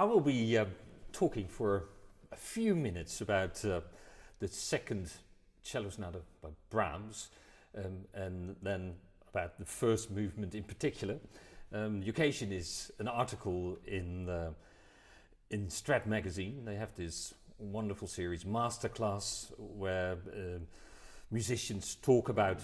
I will be talking for a few minutes about the second cello sonata by Brahms, and then about the first movement in particular. The occasion is an article in Strad magazine. They have this wonderful series, Masterclass, where musicians talk about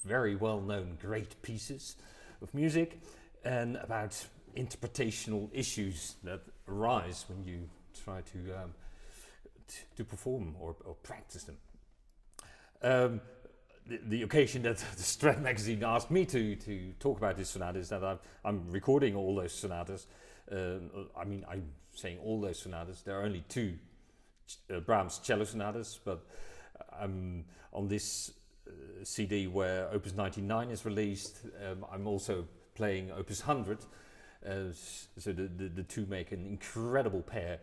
very well-known great pieces of music and about interpretational issues that arise when you try to perform or practice them. The occasion that the Strad magazine asked me to talk about this sonata is that I'm recording all those sonatas. I'm saying all those sonatas. There are only two Brahms cello sonatas, but on this CD where Opus 99 is released, I'm also playing Opus 100. So the two make an incredible pair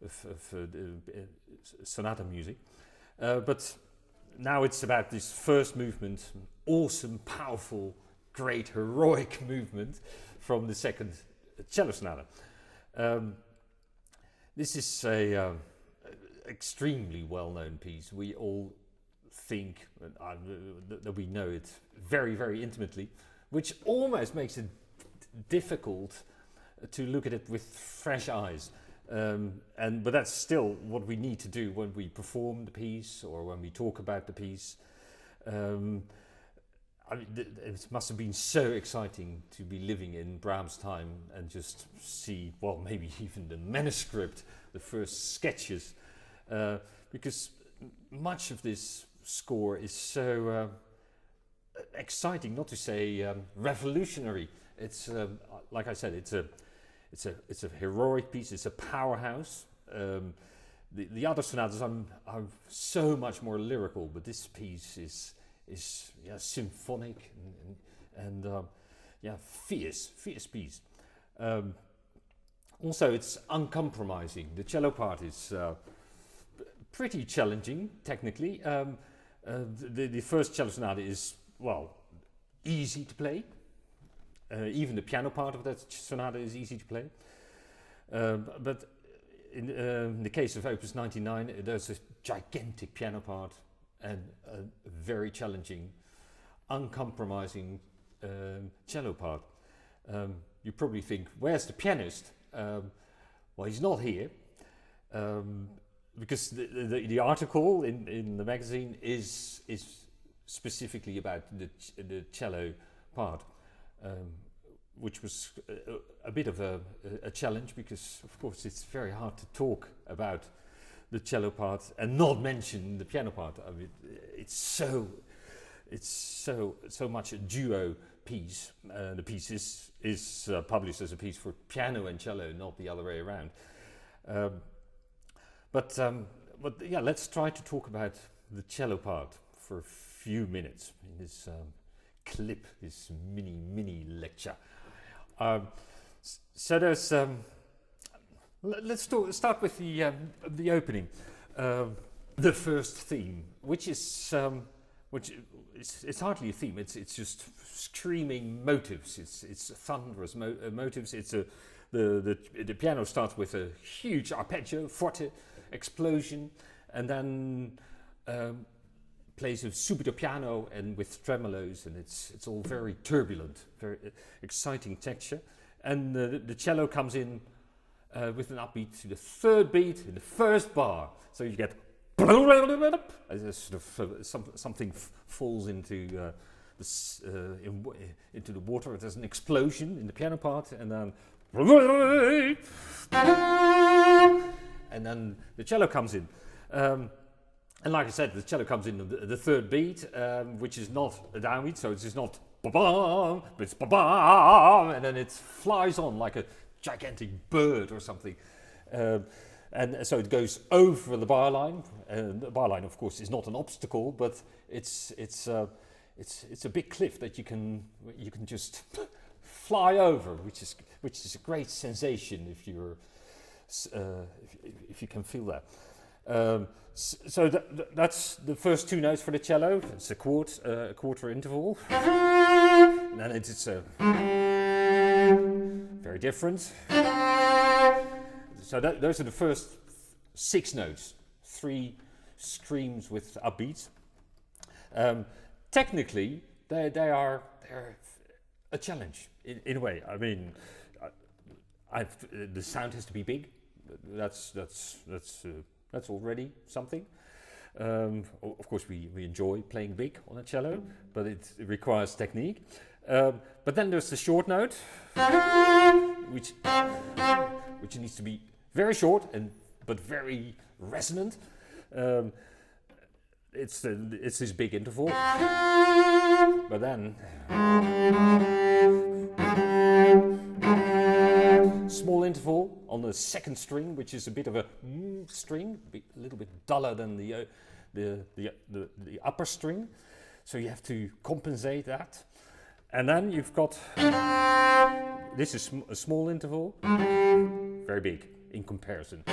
of sonata music. But now it's about this first movement, awesome, powerful, great, heroic movement from the second cello sonata. This is a extremely well-known piece. We all think that we know it very, very intimately, which almost makes it difficult to look at it with fresh eyes. But that's still what we need to do when we perform the piece or when we talk about the piece. It must have been so exciting to be living in Brahms' time and just see, well, maybe even the manuscript, the first sketches, because much of this score is so exciting, not to say revolutionary. It's like I said, it's a heroic piece. It's a powerhouse. The other sonatas are so much more lyrical, but this piece is symphonic and fierce piece. Also, it's uncompromising. The cello part is pretty challenging technically. The first cello sonata is, well, easy to play. Even the piano part of that sonata is easy to play. But in the case of Opus 99, there's a gigantic piano part and a very challenging, uncompromising cello part. You probably think, where's the pianist? Well, he's not here. Because the article in the magazine is specifically about the cello part. Which was a bit of a challenge, because of course it's very hard to talk about the cello part and not mention the piano part. I mean, it's so much a duo piece. The piece is published as a piece for piano and cello, not the other way around. But yeah, let's try to talk about the cello part for a few minutes in this clip, this mini lecture. So there's let's start with the opening, the first theme, which is it's hardly a theme. It's just screaming motives. It's thunderous motives. It's the piano starts with a huge arpeggio, forte explosion, and then plays with subito piano and with tremolos, and it's all very turbulent, very exciting texture. And the cello comes in with an upbeat to the third beat in the first bar. So you get as sort of something falls into the water. There's an explosion in the piano part, and then the cello comes in. And like I said, the cello comes in the third beat, which is not a downbeat, so it's just not ba-bam, but it's ba-bam, and then it flies on like a gigantic bird or something. And so it goes over the bar line. The bar line, of course, is not an obstacle, but it's a big cliff that you can just fly over, which is a great sensation if you can feel that. So that's the first two notes for the cello. It's a quarter interval. And then it's very different. So those are the first 6 notes, 3 streams with upbeats. Technically, they're a challenge in a way. I mean, the sound has to be big. That's already something. Of course, we enjoy playing big on a cello, but it requires technique. But then there's the short note, which needs to be very short but very resonant. It's this big interval, but then small interval on the second string, which is a bit of a string, a little bit duller than the upper string. So you have to compensate that. And then you've got, this is a small interval, very big in comparison.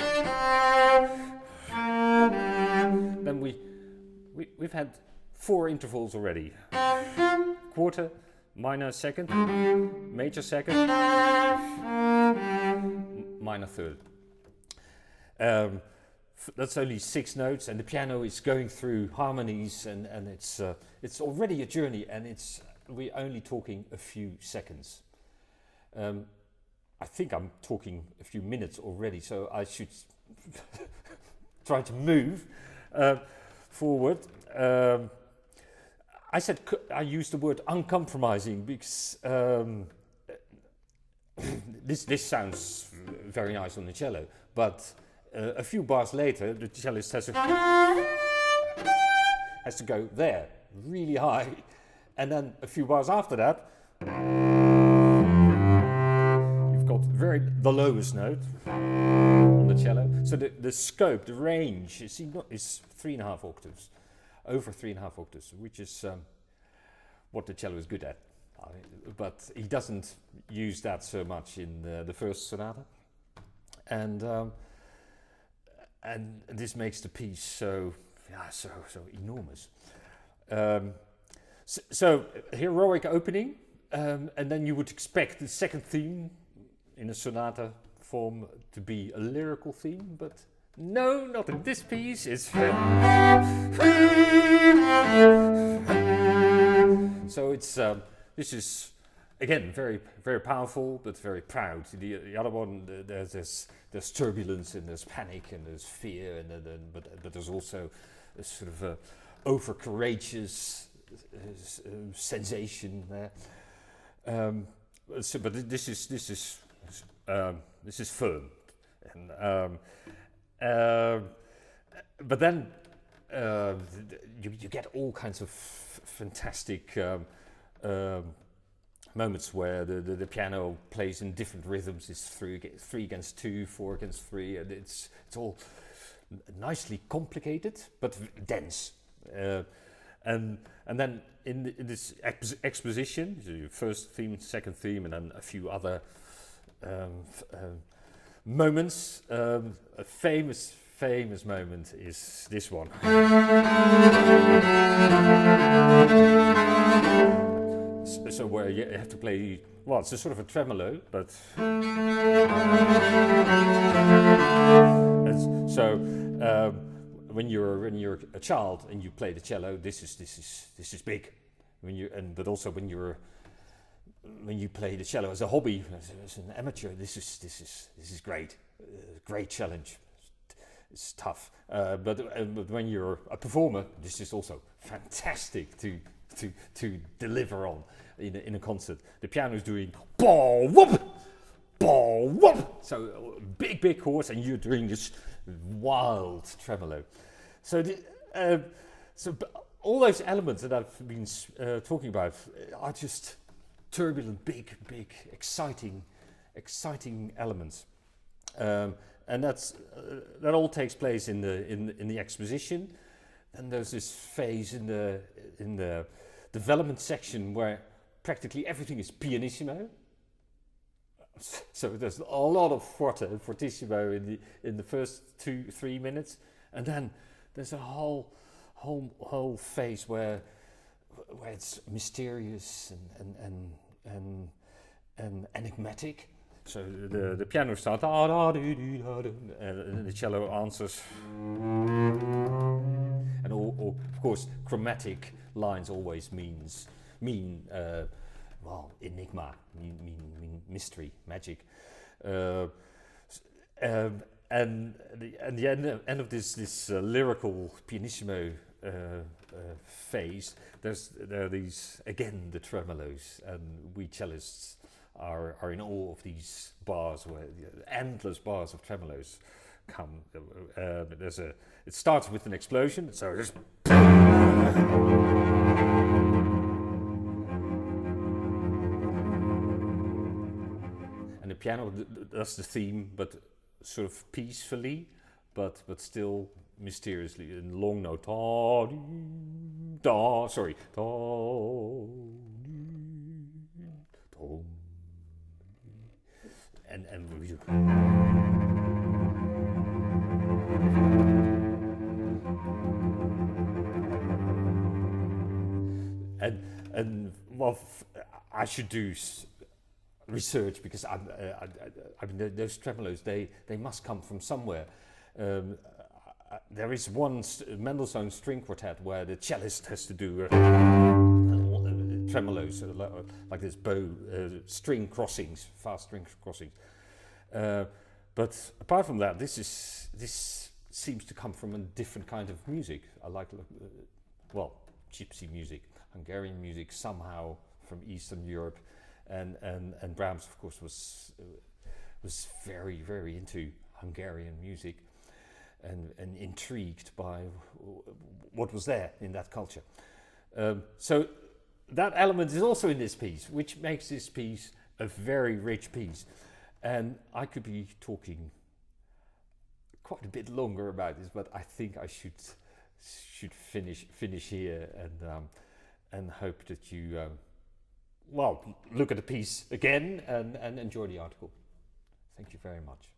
Then we've had 4 intervals already. Quarter, minor second, major second, minor third. That's only 6 notes, and the piano is going through harmonies, and it's already a journey, and we're only talking a few seconds. I think I'm talking a few minutes already, so I should try to move forward. I used the word uncompromising because this sounds very nice on the cello, but a few bars later, the cellist has to go there, really high, and then a few bars after that, you've got the lowest note on the cello. So the scope, the range is 3.5 octaves, over 3.5 octaves, which is what the cello is good at. But he doesn't use that so much in the first sonata, and this makes the piece so enormous. So heroic opening, and then you would expect the second theme in a sonata form to be a lyrical theme, but no, not in this piece. It's so it's this is again very very powerful, but very proud. The other one, there's turbulence and there's panic and there's fear, but there's also a sort of a over courageous sensation there. But this is firm, and but then you get all kinds of fantastic moments where the piano plays in different rhythms. It's 3 against 2, 4 against 3, and it's all nicely complicated but dense. And then in this exposition, so first theme, second theme, and then a few other moments. A famous moment is this one. So where you have to play, well, it's a sort of a tremolo, but so when you're a child and you play the cello, this is big. But also when you play the cello as a hobby, as an amateur, this is great, great challenge. It's tough, but when you're a performer, this is also fantastic to deliver on in a concert. The piano is doing ball whoop, so big chords, and you're doing this wild tremolo. So all those elements that I've been talking about are just turbulent, big, exciting elements, and that all takes place in the exposition. Then there's this phase in the development section where practically everything is pianissimo. So there's a lot of forte and fortissimo in the first 2-3 minutes, and then there's a whole phase where it's mysterious and enigmatic, So the piano starts, da, da, doo, doo, da, doo, and the cello answers. And of course, chromatic lines always mean enigma, mean mystery, magic. And the end of this lyrical pianissimo phase, there are these, again, the tremolos, and we cellists are in awe of these bars, where endless bars of tremolos come. It starts with an explosion, so there's and the piano does the theme, but sort of peacefully, but still mysteriously in long note. Da, dee, da, sorry. Da, dee, da, and we do. And well, I should do research, because I mean those tremolos, they must come from somewhere. There is one Mendelssohn string quartet where the cellist has to do tremolos, like this bow string crossings, fast string crossings. But apart from that, this seems to come from a different kind of music. I like gypsy music, Hungarian music, somehow from Eastern Europe. And Brahms, of course, was very, very into Hungarian music and intrigued by what was there in that culture. So that element is also in this piece, which makes this piece a very rich piece. And I could be talking quite a bit longer about this, but I think I should finish here, and hope that you look at the piece again and enjoy the article. Thank you very much.